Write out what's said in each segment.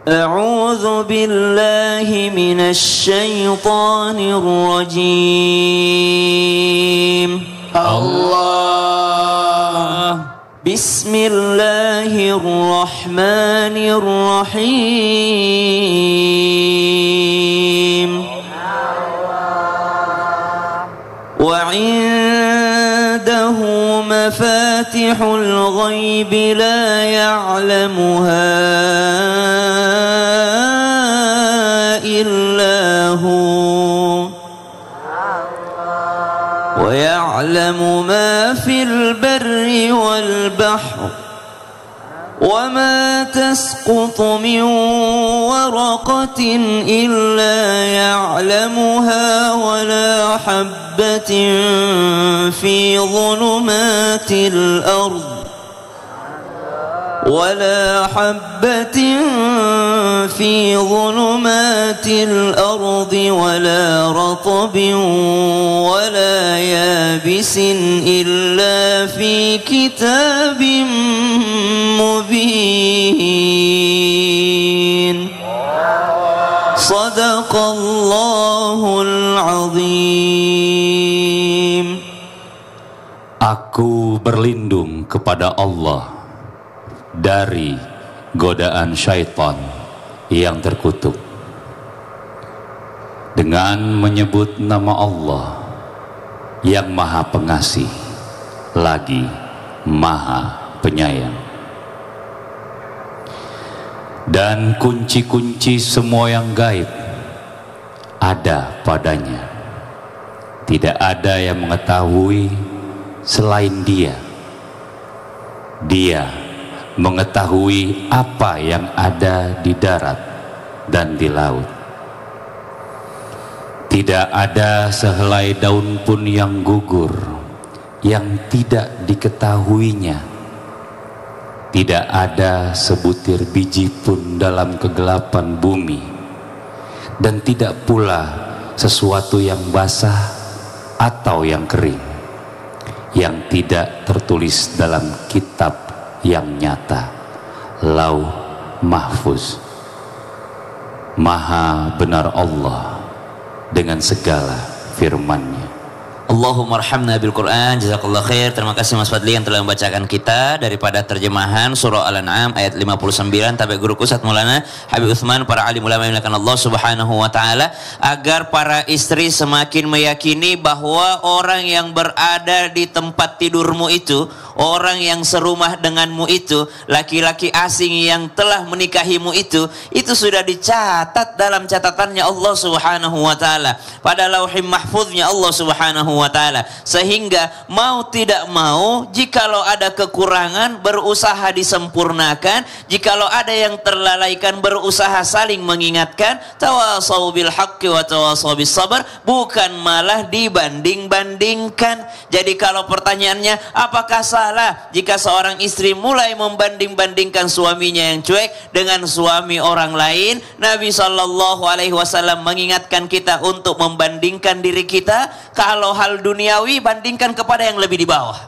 أعوذ بالله من الشيطان الرجيم الله بسم الله الرحمن الرحيم وعنده مفاتح الغيب لا يعلمها إلا هو ويعلم ما في البر والبحر وما تسقط من ورقة إلا يعلمها ولا حبة في ظلمات الأرض ولا حبة في ظلمات الأرض ولا رطب ولا يابس إلا في كتاب مبين صدق الله العظيم. Aku berlindung kepada Allah dari godaan syaitan yang terkutuk dengan menyebut nama Allah yang maha pengasih lagi maha penyayang. Dan kunci-kunci semua yang gaib ada padanya. Tidak ada yang mengetahui selain Dia. Dia mengetahui apa yang ada di darat dan di laut. Tidak ada sehelai daun pun yang gugur yang tidak diketahuinya. Tidak ada sebutir biji pun dalam kegelapan bumi, dan tidak pula sesuatu yang basah atau yang kering yang tidak tertulis dalam kitab yang nyata, Lauh Mahfuz. Maha benar Allah dengan segala firman-Nya. Allahumma arhamna bil Quran. Jazakallah khair. Terima kasih Mas Fadli yang telah membacakan kita daripada terjemahan surah Al-An'am ayat 59 tabi guru Ustaz Maulana Habib Utsman, para alim ulama yang dimuliakan Allah Subhanahu wa taala, agar para istri semakin meyakini bahwa orang yang berada di tempat tidurmu itu, orang yang serumah denganmu itu, laki-laki asing yang telah menikahimu itu sudah dicatat dalam catatannya Allah Subhanahu wa taala pada Lauhim Mahfuznya Allah Subhanahu wa taala, sehingga mau tidak mau jikalau ada kekurangan berusaha disempurnakan, jikalau ada yang terlalaikan berusaha saling mengingatkan, tawasau bil haqqi wa tawasau bis sabar, bukan malah dibanding-bandingkan. Jadi kalau pertanyaannya apakah salah jika seorang istri mulai membanding-bandingkan suaminya yang cuek dengan suami orang lain? Nabi sallallahu alaihi wasallam mengingatkan kita untuk membandingkan diri kita. Kalau hal duniawi bandingkan kepada yang lebih di bawah,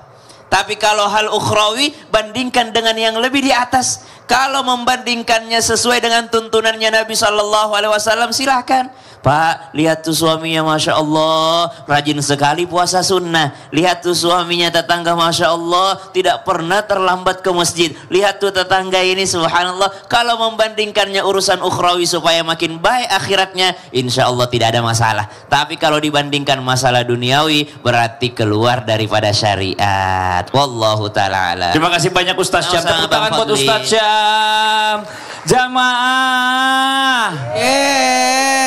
tapi kalau hal ukhrawi bandingkan dengan yang lebih di atas. Kalau membandingkannya sesuai dengan tuntunannya Nabi sallallahu alaihi wasallam, silahkan. Pak, lihat tuh suaminya Masya Allah rajin sekali puasa sunnah. Lihat tuh suaminya tetangga Masya Allah tidak pernah terlambat ke masjid. Lihat tuh tetangga ini subhanallah. Kalau membandingkannya urusan ukhrawi supaya makin baik akhiratnya, insya Allah tidak ada masalah. Tapi kalau dibandingkan masalah duniawi, berarti keluar daripada syariat. Wallahu ta'ala. Terima kasih banyak Ustaz Syam. Tepuk tangan buat Ustaz Syam. Jamaah,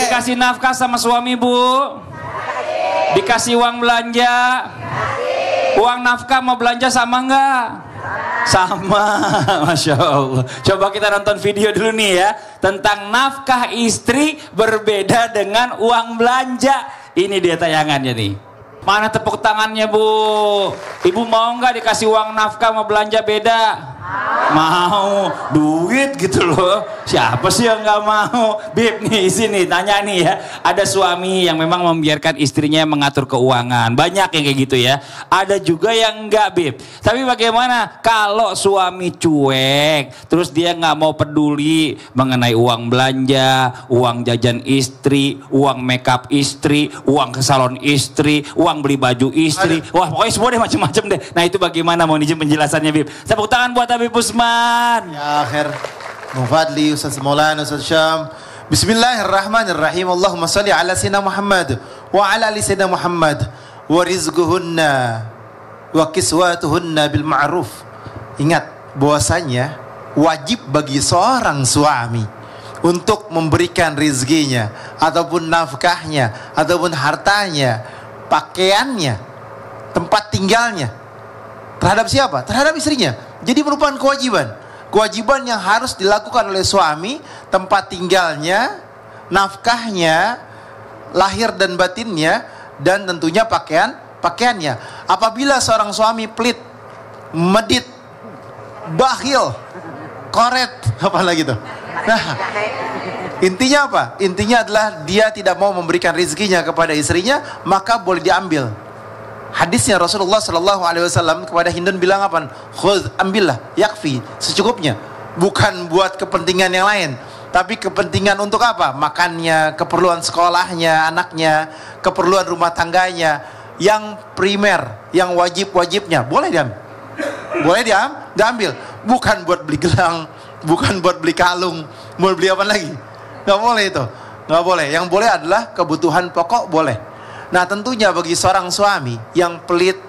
dikasih nafkah sama suami Bu, dikasih uang belanja, uang nafkah mau belanja sama enggak? Sama. Masya Allah. Coba kita nonton video dulu nih ya, tentang nafkah istri berbeda dengan uang belanja. Ini dia tayangannya nih. Mana tepuk tangannya Bu? Ibu mau nggak dikasih uang nafkah mau belanja beda? Mau duit gitu loh. Siapa sih yang nggak mau? Bib nih sini tanya nih ya. Ada suami yang memang membiarkan istrinya mengatur keuangan. Banyak yang kayak gitu ya. Ada juga yang enggak, Bib. Tapi bagaimana kalau suami cuek, terus dia nggak mau peduli mengenai uang belanja, uang jajan istri, uang makeup istri, uang ke salon istri, uang beli baju istri. Wah, pokoknya semua deh macam-macam deh. Nah, itu bagaimana mau izin penjelasannya, Bib? Tepuk tangan buat Habib Usman. Ya akhir Mufadli Ustaz Maulana Ustaz Syam. Bismillahirrahmanirrahim. Allahumma salli ala sayyidina Muhammad wa ala ali sayyidina Muhammad wa rizquhunna wa kiswatuhunna bil ma'ruf. Ingat bahwasanya wajib bagi seorang suami untuk memberikan rizkinya ataupun nafkahnya ataupun hartanya, pakaiannya, tempat tinggalnya terhadap siapa? Terhadap istrinya. Jadi merupakan kewajiban yang harus dilakukan oleh suami, tempat tinggalnya, nafkahnya, lahir dan batinnya, dan tentunya pakaiannya. Apabila seorang suami pelit, medit, bakhil, koret, apalagi tuh. Nah, intinya apa? Intinya adalah dia tidak mau memberikan rezekinya kepada istrinya, maka boleh diambil. Hadisnya Rasulullah Sallallahu Alaihi Wasallam kepada Hindun bilang apa? Khudh, ambillah, yakfi, secukupnya. Bukan buat kepentingan yang lain, tapi kepentingan untuk apa? Makannya, keperluan sekolahnya, anaknya, keperluan rumah tangganya, yang primer, yang wajib-wajibnya, boleh diambil. Boleh diambil. Bukan buat beli gelang, bukan buat beli kalung, mau beli apa lagi? Nggak boleh itu, nggak boleh. Yang boleh adalah kebutuhan pokok, boleh. Nah, tentunya bagi seorang suami yang pelit,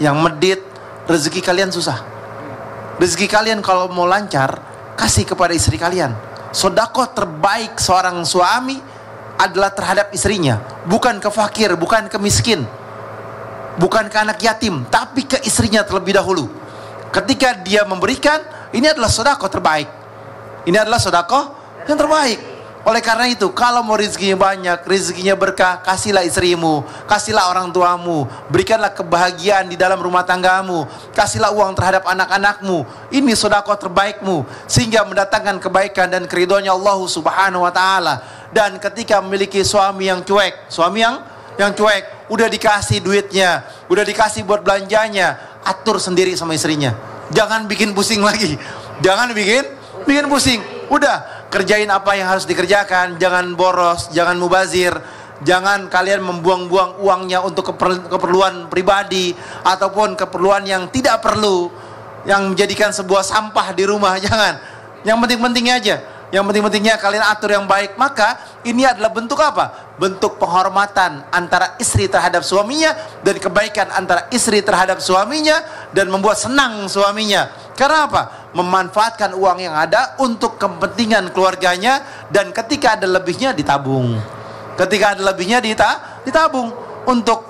yang medit, rezeki kalian susah. Rezeki kalian kalau mau lancar, kasih kepada istri kalian. Sedekah terbaik seorang suami adalah terhadap istrinya, bukan ke fakir, bukan ke miskin, bukan ke anak yatim, tapi ke istrinya terlebih dahulu. Ketika dia memberikan, ini adalah sedekah terbaik. Ini adalah sedekah yang terbaik. Oleh karena itu, kalau mau rezekinya banyak, rezekinya berkah, kasihlah istrimu, kasihlah orang tuamu, berikanlah kebahagiaan di dalam rumah tanggamu, kasihlah uang terhadap anak-anakmu. Ini sedekah terbaikmu, sehingga mendatangkan kebaikan dan keridhoannya Allah Subhanahu wa taala. Dan ketika memiliki suami yang cuek, suami yang cuek, udah dikasih duitnya, udah dikasih buat belanjanya, atur sendiri sama istrinya. Jangan bikin pusing lagi. Jangan bikin pusing. Udah, kerjain apa yang harus dikerjakan, jangan boros, jangan mubazir, jangan kalian membuang-buang uangnya untuk keperluan pribadi ataupun keperluan yang tidak perlu, yang menjadikan sebuah sampah di rumah. Jangan. Yang penting-pentingnya aja. Yang penting-pentingnya kalian atur yang baik. Maka ini adalah bentuk apa? Bentuk penghormatan antara istri terhadap suaminya dan kebaikan antara istri terhadap suaminya, dan membuat senang suaminya. Karena apa? Memanfaatkan uang yang ada untuk kepentingan keluarganya, dan ketika ada lebihnya ditabung. Ketika ada lebihnya ditabung untuk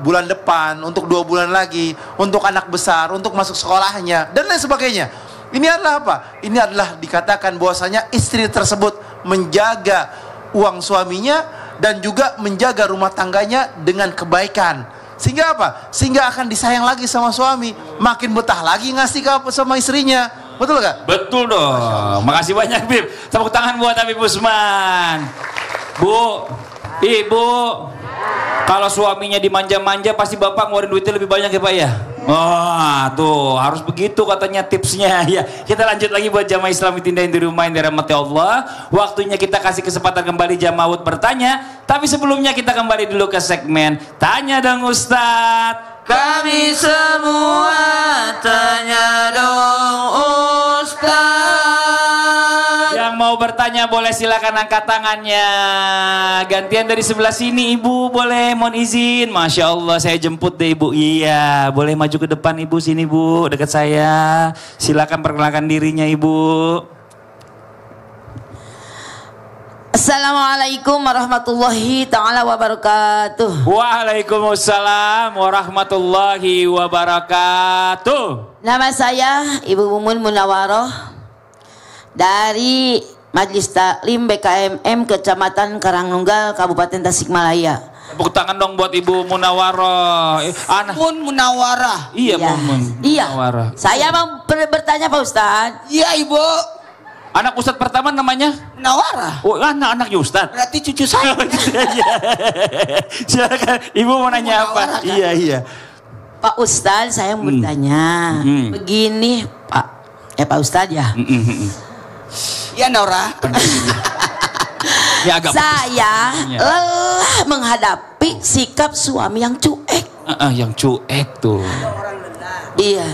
bulan depan, untuk 2 bulan lagi, untuk anak besar, untuk masuk sekolahnya, dan lain sebagainya. Ini adalah apa? Ini adalah dikatakan bahwasanya istri tersebut menjaga uang suaminya dan juga menjaga rumah tangganya dengan kebaikan. Sehingga apa? Sehingga akan disayang lagi sama suami, makin betah lagi ngasih ke sama istrinya. Betul gak? Betul dong. Makasih banyak, Bib. Tepuk tangan buat Habib Usman. Bu, Ibu, kalau suaminya dimanja-manja pasti bapak ngeluarin duitnya lebih banyak ya Pak ya? Oh, tuh harus begitu katanya tipsnya ya. Kita lanjut lagi buat jamaah Islam Tindain di rumah yang dirahmati Allah. Waktunya kita kasih kesempatan kembali jamaah bertanya. Tapi sebelumnya kita kembali dulu ke segmen Tanya Dong Ustadz. Kami semua tanya dong Ustaz. Yang mau bertanya boleh silakan angkat tangannya. Gantian dari sebelah sini Ibu, boleh, mohon izin. Masya Allah, saya jemput deh Ibu. Iya, boleh maju ke depan Ibu, sini Bu, dekat saya. Silakan perkenalkan dirinya Ibu. Assalamualaikum warahmatullahi ta'ala wabarakatuh. Waalaikumsalam warahmatullahi wabarakatuh. Nama saya Ibu Mumun Munawaroh dari Majelis Taklim BKMM Kecamatan Karangnunggal Kabupaten Tasikmalaya. Tepuk tangan dong buat Ibu Munawaroh. Munawarah. Iya, Iya. Munawaroh. Saya mau bertanya Pak Ustadz. Iya Ibu. Anak Ustadz pertama namanya? Munawarah. Oh, anak-anaknya Ustadz. Berarti cucu saya. Silakan, Ibu mau nanya apa? Munawarah, kan? Iya. Pak Ustadz, saya mau bertanya. Begini Pak. Pak Ustadz ya. Iya Nora. Ya, agak Saya lelah menghadapi sikap suami yang cuek. yang cuek tuh. Iya.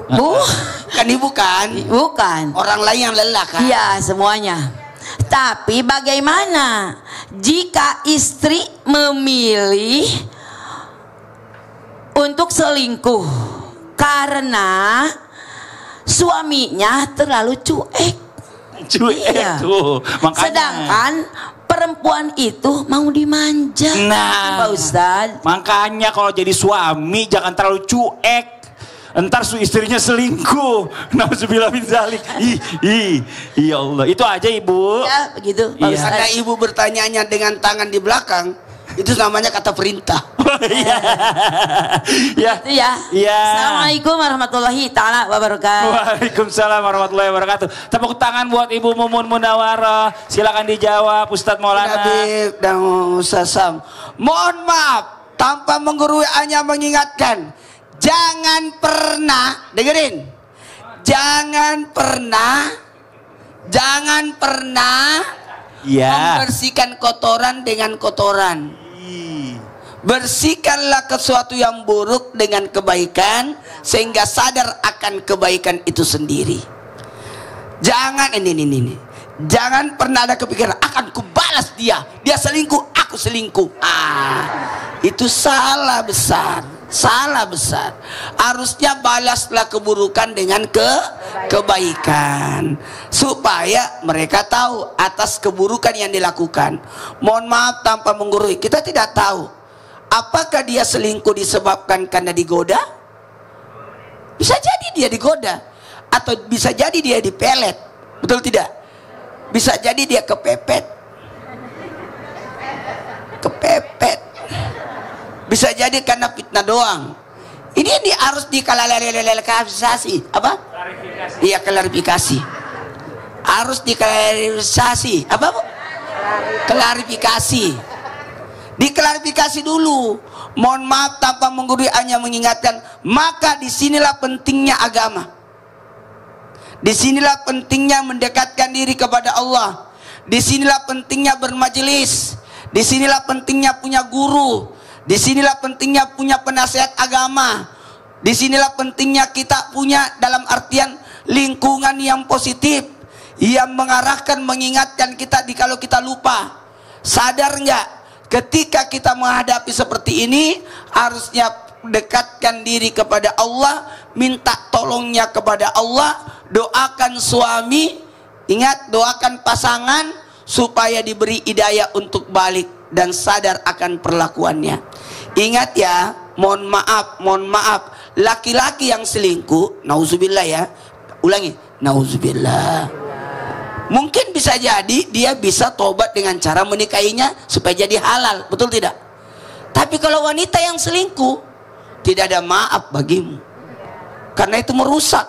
Bu, Kan Ibu kan? bukan. Orang lain yang lelah kan? Iya, semuanya. Tapi bagaimana jika istri memilih untuk selingkuh karena suaminya terlalu cuek? Cuek Iya. tuh. Makanya. Sedangkan perempuan itu mau dimanja. Nah, Pak Ustadz. makanya kalau jadi suami jangan terlalu cuek. Entar istrinya selingkuh. Nauzubillah min dzalik. Ya Allah. Itu aja Ibu. Ya, begitu Pak Iya. Ustadz. Karena Ibu bertanyanya dengan tangan di belakang, itu namanya kata perintah. Iya. Ya. Itu ya. Iya. Assalamualaikum warahmatullahi taala wabarakatuh. Waalaikumsalam warahmatullahi wabarakatuh. Tepuk tangan buat Ibu Mumun Munawaroh. Silakan dijawab Ustadz Maulana. Habib dan Ustaz Sam. Mohon maaf, tanpa menggurui hanya mengingatkan. Jangan pernah, dengerin. Jangan pernah Iya. membersihkan kotoran dengan kotoran. Bersihkanlah sesuatu yang buruk dengan kebaikan sehingga sadar akan kebaikan itu sendiri. Jangan ini. Jangan pernah ada kepikiran akan kubalas dia selingkuh, aku selingkuh. Itu salah besar. Harusnya balaslah keburukan dengan kebaikan supaya mereka tahu atas keburukan yang dilakukan. Mohon maaf tanpa menggurui, kita tidak tahu apakah dia selingkuh disebabkan karena digoda. Bisa jadi dia digoda, atau bisa jadi dia dipelet, betul tidak? Bisa jadi dia kepepet. Bisa jadi karena fitnah doang. Ini harus diklarifikasi. Apa? Iya, klarifikasi. Harus diklarifikasi. Apa, Bu? Klarifikasi. Diklarifikasi dulu. Mohon maaf tanpa menggurui hanya mengingatkan. Maka disinilah pentingnya agama. Disinilah pentingnya mendekatkan diri kepada Allah. Disinilah pentingnya bermajelis. Disinilah pentingnya punya guru. Disinilah pentingnya punya penasihat agama. Disinilah pentingnya kita punya dalam artian lingkungan yang positif, yang mengarahkan, mengingatkan kita kalau kita lupa. Sadar nggak? Ketika kita menghadapi seperti ini, harusnya dekatkan diri kepada Allah, minta tolongnya kepada Allah, doakan suami, ingat doakan pasangan supaya diberi hidayah untuk balik dan sadar akan perlakuannya. Ingat ya, mohon maaf, laki-laki yang selingkuh, nauzubillah ya, ulangi, nauzubillah. Mungkin bisa jadi dia bisa tobat dengan cara menikahinya supaya jadi halal, betul tidak? Tapi kalau wanita yang selingkuh, tidak ada maaf bagimu, karena itu merusak.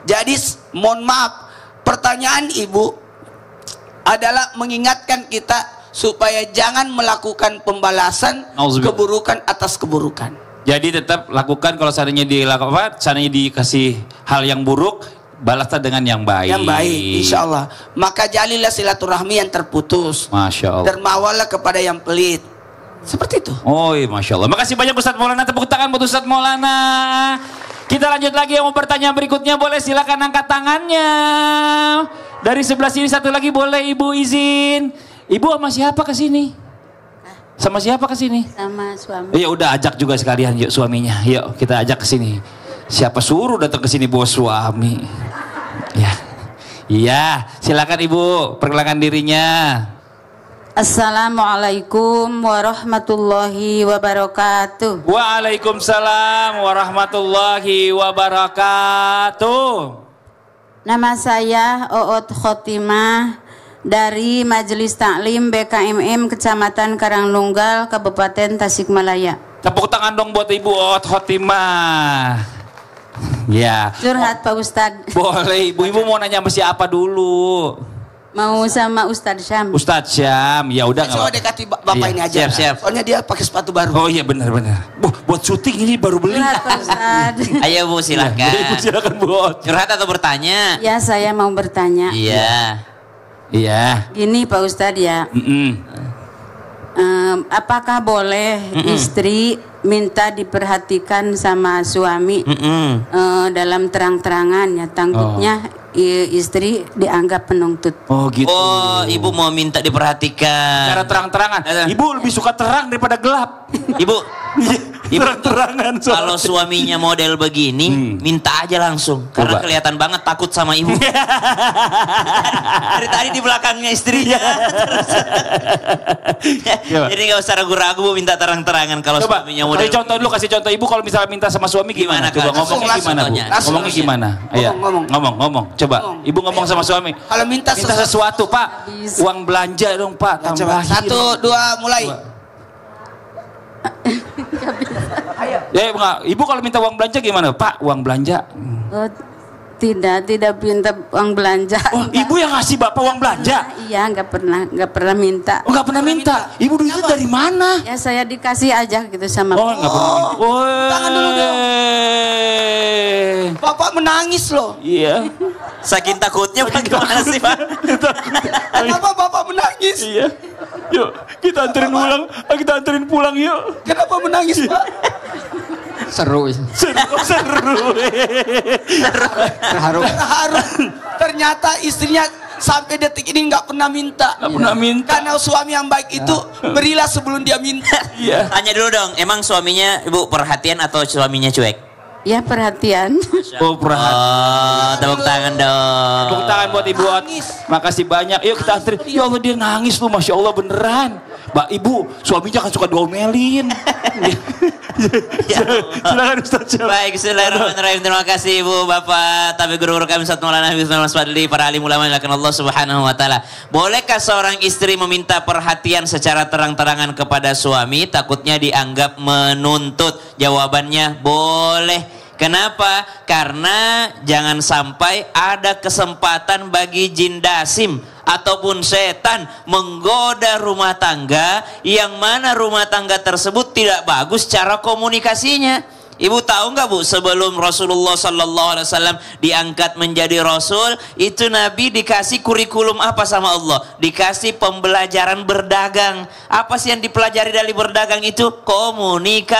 Jadi mohon maaf, pertanyaan Ibu adalah mengingatkan kita supaya jangan melakukan pembalasan keburukan atas keburukan. Jadi tetap lakukan kalau seandainya dikasih hal yang buruk, balaslah dengan yang baik. Yang baik, insya Allah. Maka jalilah silaturahmi yang terputus. Masya Allah. Dermawalah kepada yang pelit. Seperti itu. Oh iya, Masya Allah. Makasih banyak Ustadz Maulana. Tepuk tangan buat Ustadz Maulana. Kita lanjut lagi, yang mau bertanya berikutnya boleh silakan angkat tangannya. Dari sebelah sini satu lagi boleh, Ibu izin. Ibu sama siapa ke sini? Sama siapa ke sini? Sama suami. Ya udah ajak juga sekalian yuk suaminya. Yuk kita ajak ke sini. Siapa suruh datang ke sini bawa suami? Ya. Iya, silakan Ibu perkenalkan dirinya. Assalamualaikum warahmatullahi wabarakatuh. Waalaikumsalam warahmatullahi wabarakatuh. Nama saya Oot Khotimah dari Majelis Taklim BKMM Kecamatan Karangnunggal, Kabupaten Tasikmalaya. Tepuk tangan dong buat Ibu Khotimah. Ya. Curhat Pak Ustadz. Boleh, Ibu mau nanya sama siapa dulu? Mau sama Ustadz Syam. Ustadz Syam, ya udah nggak Coba apa-apa. dekati bapak Iya, ini aja. siap. Soalnya dia pakai sepatu baru. Oh iya benar-benar. Buat syuting ini baru beli. Curhat Pak Ustadz. Ayo Bu silahkan. Ibu silakan Bu. Curhat atau bertanya? Ya, saya mau bertanya. Iya. Iya. Gini Pak Ustadz ya. Apakah boleh istri minta diperhatikan sama suami dalam terang-terangan ya, takutnya istri dianggap penuntut. Oh gitu. Oh, Ibu mau minta diperhatikan. Cara terang-terangan. Ibu lebih suka terang daripada gelap. Ibu, Terang-terangan. kalau suaminya model begini, minta aja langsung. Karena Coba. kelihatan banget takut sama ibu. Dari tadi di belakangnya istrinya. Coba. Jadi nggak usah ragu-ragu Bu, minta terang-terangan kalau Coba, suaminya model. kasih contoh dulu, kasih contoh Ibu kalau misalnya minta sama suami gimana? Gimana, Coba Kak? ngomongnya Langsung gimana Bu? contohnya. Ngomongnya gimana? Iya. Ngomong. Coba, Ibu ngomong sama suami. Kalau minta sesuatu Pak, uang belanja dong Pak, Coba tambahin. 1, 2 mulai. Ya enggak, Ibu kalau minta uang belanja gimana? Pak, uang belanja. Oh, tidak minta uang belanja. Oh, Ibu yang ngasih Bapak uang belanja? Iya, nggak pernah minta. Oh, enggak pernah minta. Ibu duitnya dari mana? Ya saya dikasih aja gitu sama. Oh, enggak pernah minta. Oh, Tangan dulu dong. Bapak menangis loh. Iya. Saking takutnya bagaimana sih Pak? Kenapa bapak menangis? Iya. Yuk, kita anterin pulang yuk. Kenapa menangis pak? Seru. Seru. Terharu. Terharu. Ternyata istrinya sampai detik ini nggak pernah minta. Nggak pernah minta. Karena suami yang baik itu berilah sebelum dia minta. Iya. Tanya dulu dong, emang suaminya Ibu perhatian atau suaminya cuek? Ya perhatian. Oh, perhatian. Oh, tepuk tangan dong. Tepuk tangan buat Ibu Ot. Nangis. Makasih banyak. Yuk kita anterin. Ya Allah dia nangis loh, Masya Allah beneran. Mbak Ibu, suaminya kan suka diomelin. Silakan Ustaz Syam. Baik, bismillahirrahmanirrahim. Terima kasih Ibu, Bapak, Tapi Guru kami Ustaz Maulana Habib Mas Fadli, para alim ulama yang dilakukan Allah Subhanahu wa taala. Bolehkah seorang istri meminta perhatian secara terang-terangan kepada suami takutnya dianggap menuntut? Jawabannya boleh. Kenapa? Karena jangan sampai ada kesempatan bagi jin dasim ataupun setan menggoda rumah tangga yang mana rumah tangga tersebut tidak bagus cara komunikasinya. Ibu tahu nggak Bu, sebelum Rasulullah Sallallahu Alaihi Wasallam diangkat menjadi Rasul, itu Nabi dikasih kurikulum apa sama Allah? Dikasih pembelajaran berdagang. Apa sih yang dipelajari dari berdagang itu? Komunikasi.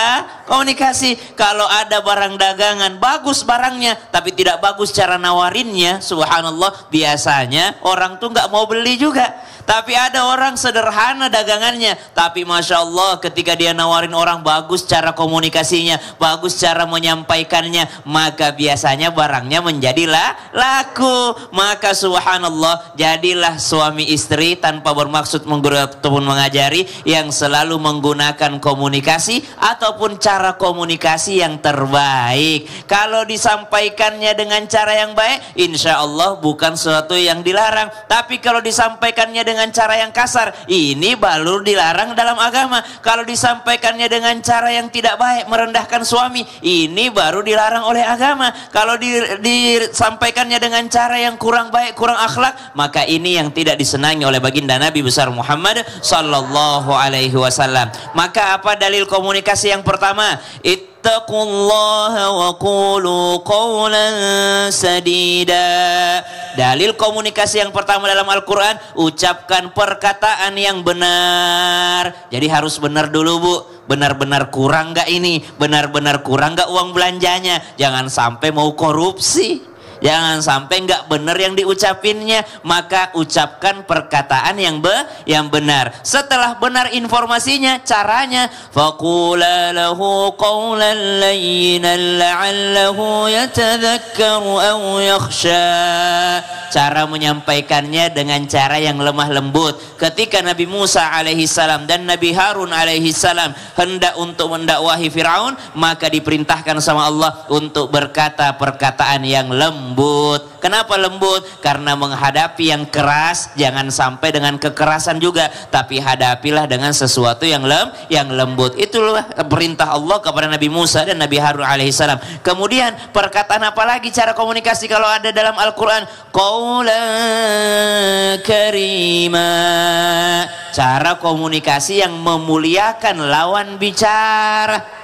Kalau ada barang dagangan, bagus barangnya, tapi tidak bagus cara nawarinnya, subhanallah, biasanya orang tuh nggak mau beli juga. Tapi ada orang sederhana dagangannya, tapi Masya Allah ketika dia nawarin orang, bagus cara komunikasinya, bagus cara menyampaikannya, maka biasanya barangnya menjadilah laku. Maka subhanallah, jadilah suami istri tanpa bermaksud mengguru ataupun mengajari yang selalu menggunakan komunikasi ataupun cara komunikasi yang terbaik. Kalau disampaikannya dengan cara yang baik, insya Allah bukan sesuatu yang dilarang. Tapi kalau disampaikannya dengan cara yang kasar, ini baru dilarang dalam agama. Kalau disampaikannya dengan cara yang tidak baik, merendahkan suami, ini baru dilarang oleh agama. Kalau disampaikannya dengan cara yang kurang baik, kurang akhlak, maka ini yang tidak disenangi oleh baginda Nabi besar Muhammad Sallallahu Alaihi Wasallam. Maka apa dalil komunikasi yang pertama? Ittaqullaha wa qulu qawlan sadida. Dalil komunikasi yang pertama dalam Al-Quran, ucapkan perkataan yang benar. Jadi harus benar dulu Bu. Benar-benar kurang gak ini? Benar-benar kurang gak uang belanjanya? Jangan sampai mau korupsi. Jangan sampai nggak benar yang diucapinnya. Maka ucapkan perkataan yang benar. Setelah benar informasinya, caranya, faqula lahu qawlan layyinan la'allahu yatadhakkaru aw yakhsha. Cara menyampaikannya dengan cara yang lemah lembut. Ketika Nabi Musa alaihi salam dan Nabi Harun alaihi salam hendak untuk mendakwahi Firaun, maka diperintahkan sama Allah untuk berkata perkataan yang lembut. Kenapa lembut? Karena menghadapi yang keras jangan sampai dengan kekerasan juga, tapi hadapilah dengan sesuatu yang lembut. Itulah perintah Allah kepada Nabi Musa dan Nabi Harun alaihissalam. Kemudian perkataan apa lagi cara komunikasi kalau ada dalam Al-Quran? Qaulan karima, cara komunikasi yang memuliakan lawan bicara.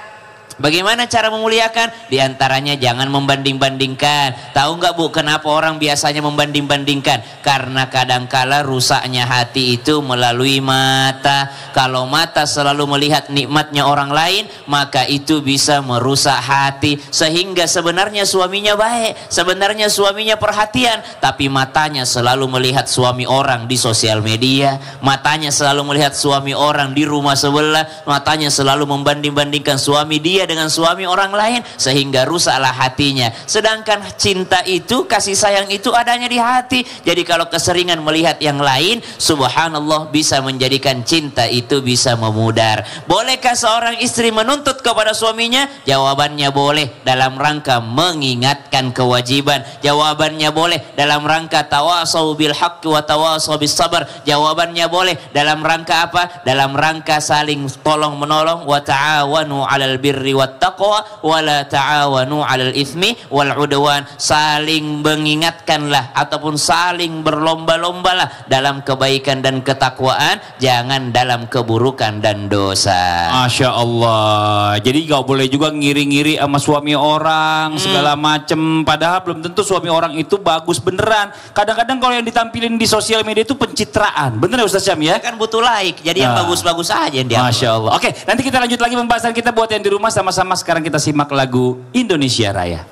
Bagaimana cara memuliakan? Di antaranya jangan membanding-bandingkan. Tahu nggak Bu, kenapa orang biasanya membanding-bandingkan? Karena kadangkala rusaknya hati itu melalui mata. Kalau mata selalu melihat nikmatnya orang lain, maka itu bisa merusak hati. Sehingga sebenarnya suaminya baik, sebenarnya suaminya perhatian, tapi matanya selalu melihat suami orang di sosial media, matanya selalu melihat suami orang di rumah sebelah, matanya selalu membanding-bandingkan suami dia dengan suami orang lain, sehingga rusaklah hatinya. Sedangkan cinta itu, kasih sayang itu adanya di hati. Jadi kalau keseringan melihat yang lain, subhanallah, bisa menjadikan cinta itu bisa memudar. Bolehkah seorang istri menuntut kepada suaminya? Jawabannya boleh, dalam rangka mengingatkan kewajiban. Jawabannya boleh dalam rangka tawasau bil haqqi wa tawasau bis sabar. Jawabannya boleh dalam rangka apa? Dalam rangka saling tolong menolong. Wa ta'awanu 'alal birri wat taqwa wa la ta'awanu 'alal itsmi wal 'udwan. Saling mengingatkanlah ataupun saling berlomba-lombalah dalam kebaikan dan ketakwaan, jangan dalam keburukan dan dosa. Masya Allah. Jadi gak boleh juga ngiri-ngiri sama suami orang segala macem, padahal belum tentu suami orang itu bagus beneran. Kadang-kadang kalau yang ditampilin di sosial media itu pencitraan, bener ya Ustaz Syam ya? Kan butuh like, jadi yang bagus-bagus aja yang dia. Masya Allah. Oke, nanti kita lanjut lagi pembahasan kita buat yang di rumah. Sama-sama sekarang kita simak lagu Indonesia Raya.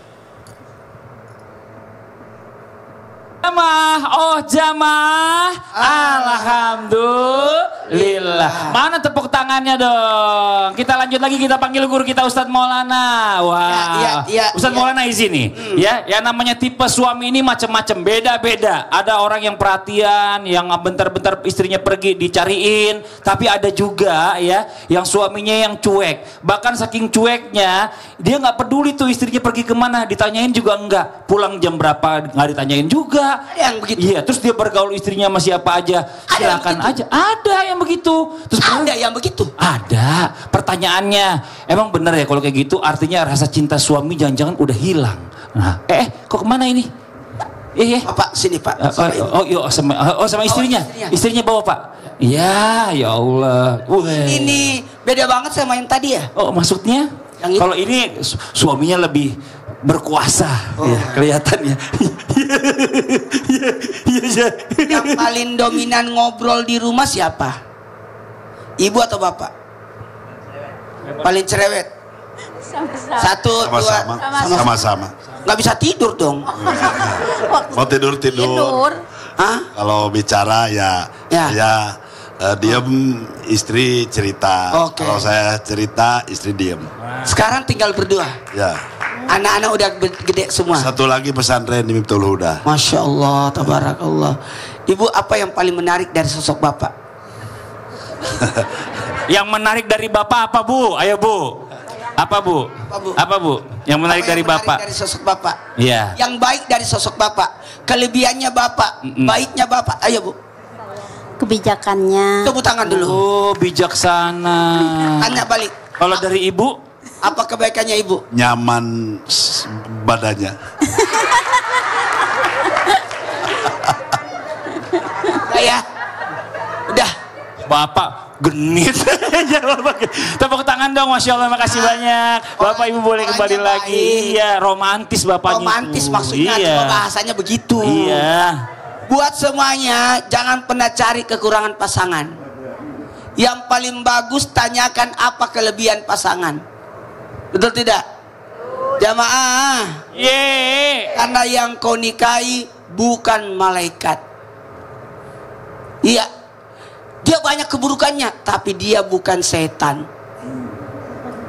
Jamaah, oh jamaah, alhamdulillah. Mana tepuk tangannya dong? Kita lanjut lagi, kita panggil guru kita Ustadz Maulana. Wah, Ustadz Maulana izin nih. Ya, yang namanya tipe suami ini macam-macam, beda-beda. Ada orang yang perhatian, yang bentar-bentar istrinya pergi dicariin. Tapi ada juga ya, yang suaminya yang cuek. Bahkan saking cueknya, dia nggak peduli tuh istrinya pergi kemana, ditanyain juga enggak. Pulang jam berapa nggak ditanyain juga. Yang begitu. Iya, terus dia bergaul istrinya sama siapa aja, silakan aja. Ada yang begitu. Terus ada yang begitu. Ada. Pertanyaannya, emang bener ya kalau kayak gitu? Artinya rasa cinta suami jangan-jangan udah hilang. Nah, kok kemana ini? Pak, sini Pak. Sama istrinya. Istrinya bawa Pak. Ya Allah. Ini beda banget sama yang tadi ya. Oh, maksudnya? Kalau ini suaminya lebih berkuasa, ya, kelihatannya. Yang paling dominan ngobrol di rumah siapa? Ibu atau bapak? Paling cerewet. Sama-sama. Nggak bisa tidur dong. Mau tidur. Hah? Kalau bicara ya. Diam, istri cerita. Kalau saya cerita, istri diam. Sekarang tinggal berdua. Ya. Anak-anak udah gede semua. Satu lagi pesantren di Miftahul Huda. Masya Allah, tabarakallah. Ibu, apa yang paling menarik dari sosok bapak? Yang menarik dari bapak apa Bu? Ayo Bu. Apa Bu? Yang menarik dari bapak? Dari sosok bapak. Iya. Yang baik dari sosok bapak. Kelebihannya bapak, baiknya bapak. Ayo Bu. Kebijakannya. Tepuk tangan dulu. Oh, bijaksana. Tanya balik. Kalau dari ibu? Apa kebaikannya ibu? Nyaman badannya. Ya. Udah. Bapak genit. Tepuk tangan dong, Masya Allah, makasih banyak. Bapak Ibu boleh kembali lagi. Iya, romantis bapaknya. Romantis maksudnya, cuma bahasanya begitu. Iya. Buat semuanya, jangan pernah cari kekurangan pasangan. Yang paling bagus, tanyakan apa kelebihan pasangan. Betul tidak? Jamaah. Karena yang kau nikahi bukan malaikat. Iya. Dia banyak keburukannya, tapi dia bukan setan.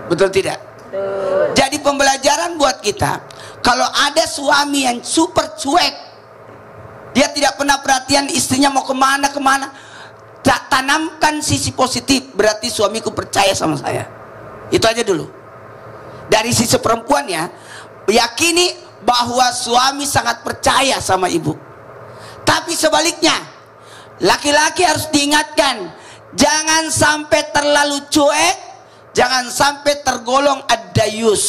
Betul tidak? Jadi pembelajaran buat kita, kalau ada suami yang super cuek, dia tidak pernah perhatian istrinya mau kemana, tanamkan sisi positif, berarti suamiku percaya sama saya. Itu aja dulu. Dari sisi perempuan ya, yakini bahwa suami sangat percaya sama ibu. Tapi sebaliknya, laki-laki harus diingatkan, jangan sampai terlalu cuek, jangan sampai tergolong ad-dayus.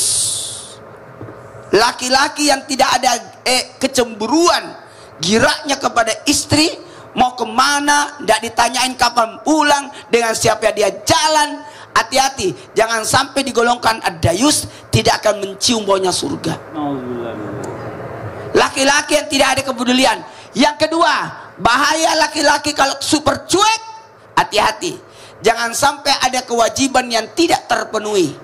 Laki-laki yang tidak ada kecemburuan, giraknya kepada istri, mau kemana, tidak ditanyain kapan pulang, dengan siapa dia jalan. Hati-hati, jangan sampai digolongkan ad-dayus, tidak akan mencium baunya surga. Laki-laki yang tidak ada kepedulian. Yang kedua, bahaya laki-laki kalau super cuek. Hati-hati, jangan sampai ada kewajiban yang tidak terpenuhi,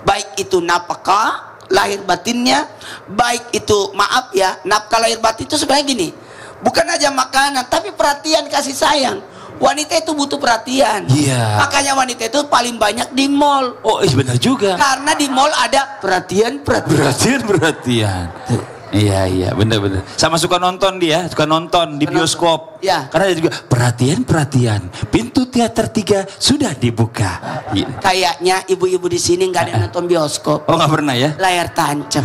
baik itu nafkah lahir batinnya, baik itu maaf ya, nafkah lahir batin itu sebenarnya gini, bukan aja makanan tapi perhatian, kasih sayang. Wanita itu butuh perhatian. Iya. Makanya wanita itu paling banyak di mall. Oh, benar juga. Karena di mall ada perhatian. Iya, benar. Sama suka nonton dia, suka nonton di bioskop. Ya. Karena dia juga perhatian. Pintu teater 3 sudah dibuka. Kayaknya ibu-ibu di sini nggak ada yang nonton bioskop. Oh, nggak pernah ya? Layar tancap.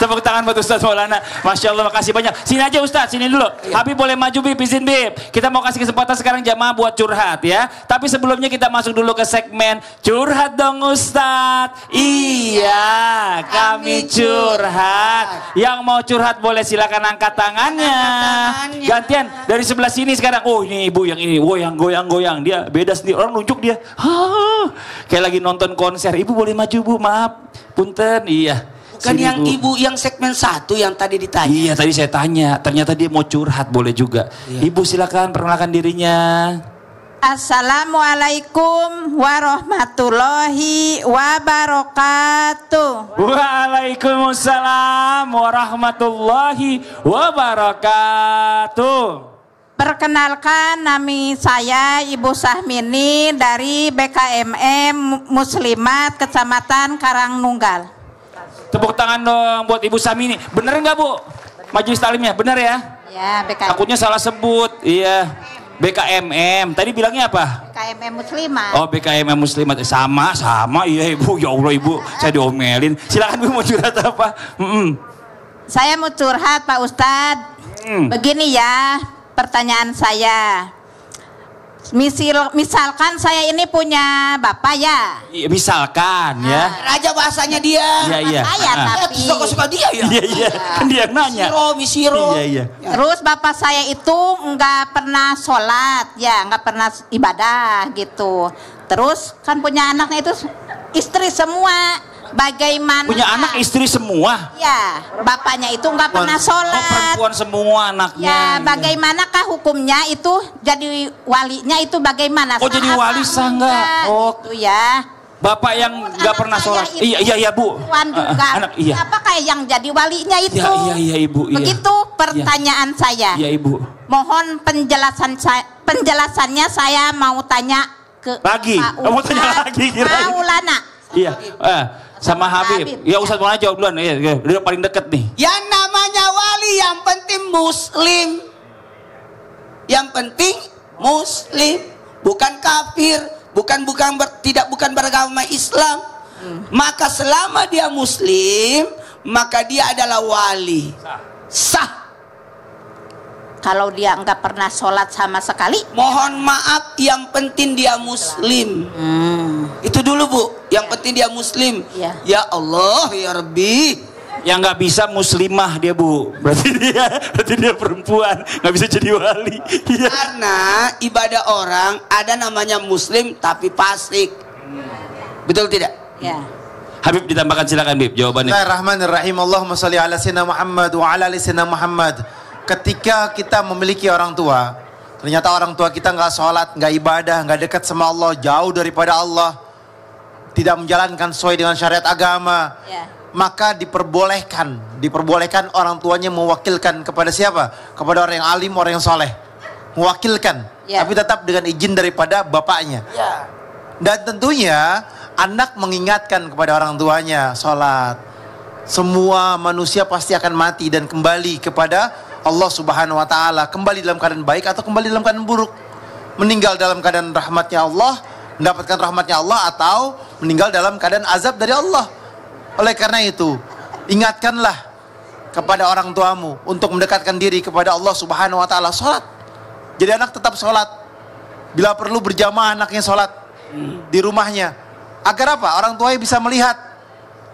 Tepuk tangan buat Ustaz Maulana. Masya Allah, makasih banyak. Sini aja Ustaz, sini dulu. Habib boleh maju, Bib, izin Bib. Kita mau kasih kesempatan sekarang jamaah buat curhat ya. Tapi sebelumnya kita masuk dulu ke segmen curhat dong Ustaz. Iya, kami curhat. Yang mau curhat boleh silakan angkat tangannya. Gantian dari sebelah sini sekarang. Oh, ini ibu yang ini. Oh, yang goyang-goyang. Dia beda sendiri. Orang nunjuk dia. Kayak lagi nonton konser. Ibu boleh maju, Bu. Maaf. Punten. Iya. Bukan sini, yang Bu. ibu yang segmen 1 yang tadi ditanya. Iya, tadi saya tanya. Ternyata dia mau curhat, boleh juga. Iya. Ibu silakan perkenalkan dirinya. Assalamualaikum warahmatullahi wabarakatuh. Waalaikumsalam warahmatullahi wabarakatuh. Perkenalkan, nama saya Ibu Sahmini dari BKMM Muslimat Kecamatan Karangnunggal. Tepuk tangan dong buat Ibu Sahmini. Bener nggak Bu? Majelis taklimnya bener ya? Ya, BKMM. Takutnya salah sebut. Iya. BKMM. Tadi bilangnya apa? BKMM Muslimat. Oh, BKMM Muslimat. Sama. Iya Ibu. Ya Allah Ibu. Saya diomelin. Silakan Bu, mau curhat apa? Saya mau curhat Pak Ustadz. Begini ya, pertanyaan saya. Misalkan saya ini punya bapak ya. Iya, misalkan ya. Raja bahasanya dia. Iya. Saya tapi Suka-suka dia ya. Iya. Kan dia yang nanya. Misiro. Iya. terus bapak saya itu nggak pernah sholat ya, nggak pernah ibadah gitu. Terus kan punya anaknya itu istri semua. Bagaimana? Punya anak istri semua. Ya, bapaknya itu nggak pernah Oh, sholat. perempuan semua anaknya. Ya, bagaimanakah hukumnya itu jadi walinya itu bagaimana? Oh, jadi wali sah nggak? Oh, gitu ya. Bapak yang nggak pernah sholat. Iya Bu. Juga. Anak iya. Apa kayak yang jadi walinya itu? Iya Ibu. Iya. Begitu pertanyaan saya. Iya Ibu. Mohon penjelasannya saya mau tanya ke Lagi. Pak Mau tanya lagi kirain. Maulana. Iya. Sama Habib. Ya Ustaz Maulana jawab duluan. Iya, dia paling deket nih. Yang namanya wali yang penting muslim. Yang penting muslim, bukan kafir, bukan beragama Islam. Maka selama dia muslim, maka dia adalah wali. Sah. Kalau dia nggak pernah sholat sama sekali, Mohon maaf, yang penting dia muslim. Itu dulu Bu, yang penting dia muslim. Iya. Ya Allah, ya Rabbi. Yang nggak bisa muslimah dia Bu. Berarti dia perempuan, nggak bisa jadi wali. Iya. Karena ibadah orang ada namanya muslim tapi fasik. Betul tidak? ya. Habib ditambahkan, silakan Bib jawabannya. Bismillahirrahmanirrahim. Allahumma shalli ala sayyidina Muhammad wa ala ali sayyidina Muhammad. Ketika kita memiliki orang tua, ternyata orang tua kita nggak sholat, nggak ibadah, nggak dekat sama Allah, jauh daripada Allah, tidak menjalankan sesuai dengan syariat agama, maka diperbolehkan orang tuanya mewakilkan kepada siapa? Kepada orang yang alim, orang yang soleh, mewakilkan, tapi tetap dengan izin daripada bapaknya. Dan tentunya anak mengingatkan kepada orang tuanya sholat. Semua manusia pasti akan mati dan kembali kepada Allah Subhanahu wa ta'ala, kembali dalam keadaan baik atau kembali dalam keadaan buruk, meninggal dalam keadaan rahmatnya Allah, mendapatkan rahmatnya Allah, atau meninggal dalam keadaan azab dari Allah. Oleh karena itu, ingatkanlah kepada orang tuamu untuk mendekatkan diri kepada Allah Subhanahu wa taala, sholat. Jadi anak tetap sholat. Bila perlu berjamaah anaknya sholat di rumahnya. Agar apa? Orang tuanya bisa melihat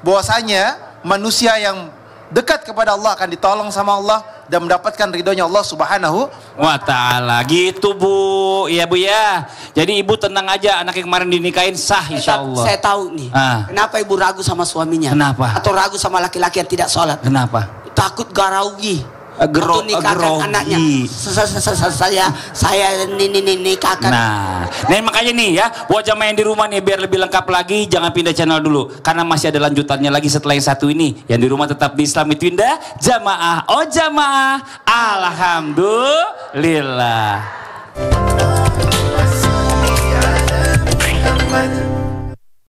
bahwasanya manusia yang dekat kepada Allah akan ditolong sama Allah dan mendapatkan ridhonya Allah Subhanahu wa ta'ala. Gitu Bu. Iya Bu ya. Jadi ibu tenang aja, anak yang kemarin dinikahin sah insya Allah. Saya tahu nih. Kenapa ibu ragu sama suaminya? Kenapa? Atau ragu sama laki-laki yang tidak sholat? Kenapa? Takut garaugi. Untuk nikahkan anaknya. Saya nikahkan. Nah makanya nih ya, buat jamaah yang di rumah nih, biar lebih lengkap lagi, jangan pindah channel dulu, karena masih ada lanjutannya lagi setelah yang satu ini. Yang di rumah tetap di Islami Twinda, jamaah, oh jamaah, alhamdulillah.